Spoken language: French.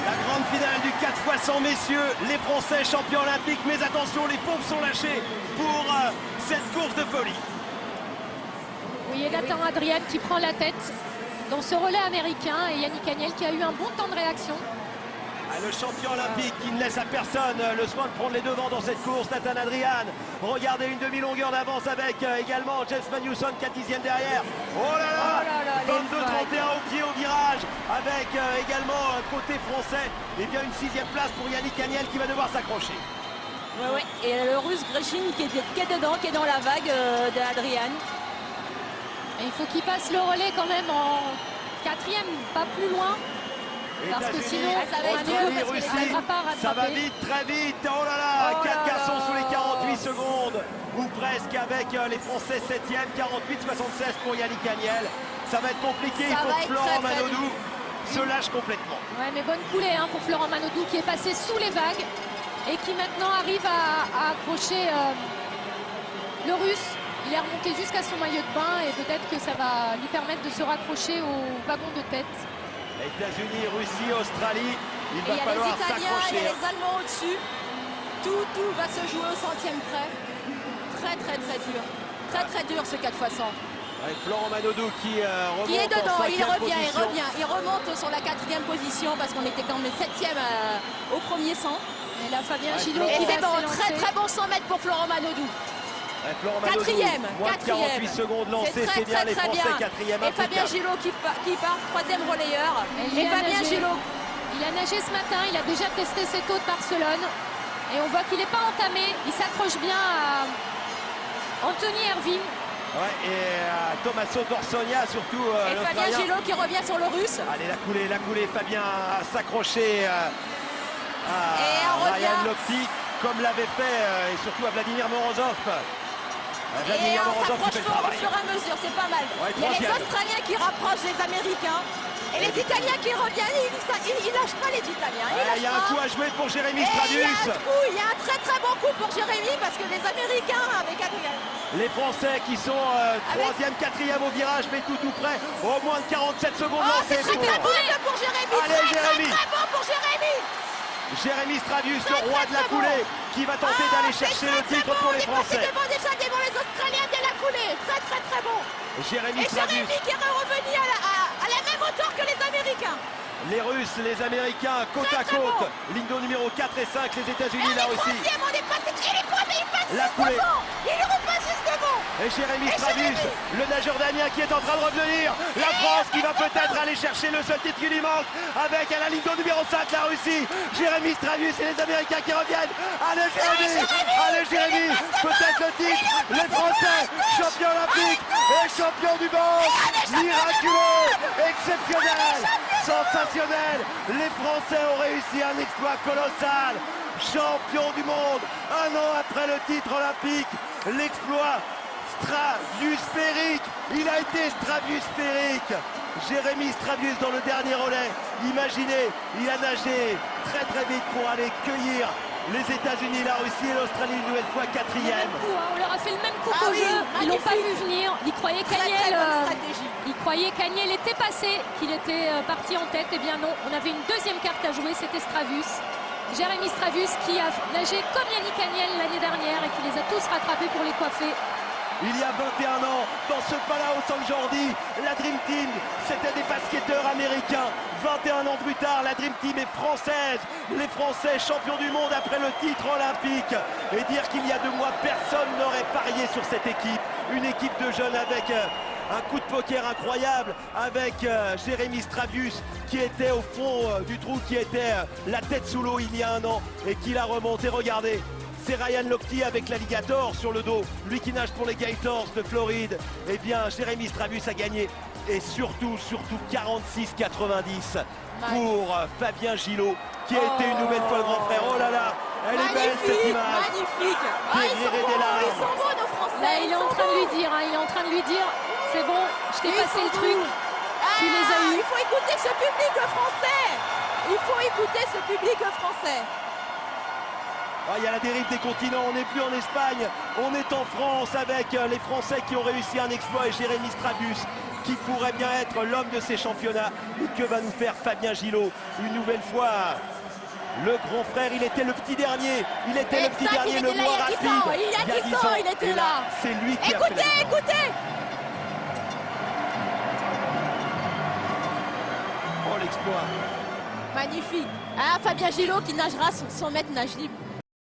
La grande finale du 4x100 messieurs, les Français champions olympiques, mais attention, les pompes sont lâchées pour cette course de folie. Oui, et Nathan Adrian qui prend la tête dans ce relais américain et Yannick Agnel qui a eu un bon temps de réaction. Le champion olympique qui ne laisse à personne le soin de prendre les devants dans cette course, Nathan Adrian. Regardez, une demi-longueur d'avance avec également Jeff Magnusson, 4/10 derrière. Oh là là, 22-31 au pied au virage, avec également côté français, et bien une 6e place pour Yannick Agnel qui va devoir s'accrocher. Ouais, et le russe Greshin qui est dedans, qui est dans la vague d'Adrian. Il faut qu'il passe le relais quand même en 4e, pas plus loin. Parce que sinon, ça va être dur parce qu'il n'arrivera pas à rattraper. Ça va vite, très vite. Oh là là, 4 garçons sous les 48 secondes. Ou presque avec les Français 7e, 48-76 pour Yannick Agnel. Ça va être compliqué, il faut que Florent Manodou se lâche complètement. Ouais, mais bonne coulée pour Florent Manodou qui est passé sous les vagues et qui maintenant arrive à accrocher le russe. Il est remonté jusqu'à son maillot de bain et peut-être que ça va lui permettre de se raccrocher au wagon de tête. États-Unis, Russie, Australie, il va falloir s'accrocher. Il y a les Allemands au-dessus. Tout va se jouer au centième près. Très dur. Très dur ce 4x100. Avec Florent Manodou qui remonte est dedans, en il revient. position. Il remonte sur la 4e position parce qu'on était quand même 7e au premier 100. Et là, Fabien Gillot qui va c'est bon, s'élancer. très bon 100 mètres pour Florent Manodou. Florent Manodou, 4e. moins de 48 secondes lancées, c'est bien les Français, 4e. Et Fabien Gillot qui part, 3e relayeur. Et Fabien Gillot. Il a nagé ce matin, il a déjà testé cette eau de Barcelone. Et on voit qu'il n'est pas entamé, il s'accroche bien à Anthony Hervin. Ouais, et Tommaso Dorsonia surtout. Et Fabien Gillot qui revient sur le russe. Allez, la coulée, Fabien a s'accroché à Ryan Lochte, comme l'avait fait, et surtout à Vladimir Morozov. Et on s'approche fort au fur et à mesure, c'est pas mal. Ouais, il y a les Australiens qui rapprochent les Américains. Et les Italiens qui reviennent, ils lâchent pas les Italiens. Il y a un coup à jouer pour Jérémy Stravius. Il y a un très bon coup pour Jérémy parce que les Américains avec Adrian. Les Français qui sont 3e, 4e au virage, mais tout près. Au moins de 47 secondes lancées. C'est très bon pour Jérémy. Allez, Jérémy. Très bon pour Jérémy. Jérémy Stravius, le roi de la coulée, qui va tenter d'aller chercher le titre pour les Français. Il est devant déjà devant les Australiens dès la coulée. Très bon. Jérémy Stravius. Jérémy qui est revenu à la même hauteur que les Américains. Les Russes, les Américains, côte à côte. Ligne de numéro 4 et 5, les États-Unis là aussi. On est passé, il passe la coulée. Devant. Il repasse juste devant. Et Jérémy Stravius, le nageur damien qui est en train de revenir. La France qui va peut-être aller chercher le seul titre qui lui manque. Avec à la ligne de numéro 5 la Russie. Jérémy Stravius et les Américains qui reviennent. Allez Jérémy, peut-être le titre. Les Français, champions olympiques et champions du monde. Miraculeux, exceptionnel, sensationnel. Les Français ont réussi un exploit colossal. Champion du monde, un an après le titre olympique, l'exploit stratosphérique, il a été stratosphérique. Jérémy Stravius dans le dernier relais, imaginez, il a nagé très vite pour aller cueillir les États-Unis, la Russie et l'Australie une nouvelle fois 4e. On leur a fait le même coup au jeu, ils l'ont pas vu venir, ils croyaient qu'Agnel était passé, qu'il était parti en tête. Eh bien non, on avait une deuxième carte à jouer, c'était Stravius. Jérémy Stravius qui a nagé comme Yannick Agnel l'année dernière et qui les a tous rattrapés pour les coiffer. Il y a 21 ans, dans ce Palau San Jordi, la Dream Team, c'était des basketteurs américains. 21 ans plus tard, la Dream Team est française. Les Français champions du monde après le titre olympique. Et dire qu'il y a 2 mois, personne n'aurait parié sur cette équipe. Une équipe de jeunes avec un coup de poker incroyable, avec Jérémy Stravius qui était au fond du trou, qui était la tête sous l'eau il y a un an et qui l'a remonté. Regardez. C'est Ryan Lochte avec l'alligator sur le dos, lui qui nage pour les Gators de Floride. Eh bien, Jérémy Stravius a gagné. Et surtout 46-90 pour Fabien Gillot, qui a été une nouvelle fois le grand frère. Oh là là, elle est belle cette image. Magnifique. Ils sont beaux nos Français. Là, il est en train de lui dire, c'est bon, je t'ai passé le truc. Tu les as eu. Il faut écouter ce public français. Il y a la dérive des continents, on n'est plus en Espagne, on est en France avec les Français qui ont réussi un exploit et Jérémy Strabus qui pourrait bien être l'homme de ces championnats. Et que va nous faire Fabien Gillot une nouvelle fois? Le grand frère, il était le petit dernier, il était le petit dernier, le moins rapide. Il y a 10 ans, il était là. C'est lui qui a fait la différence. Écoutez. Oh l'exploit. Magnifique. Ah, Fabien Gillot qui nagera son 100 mètres nage libre.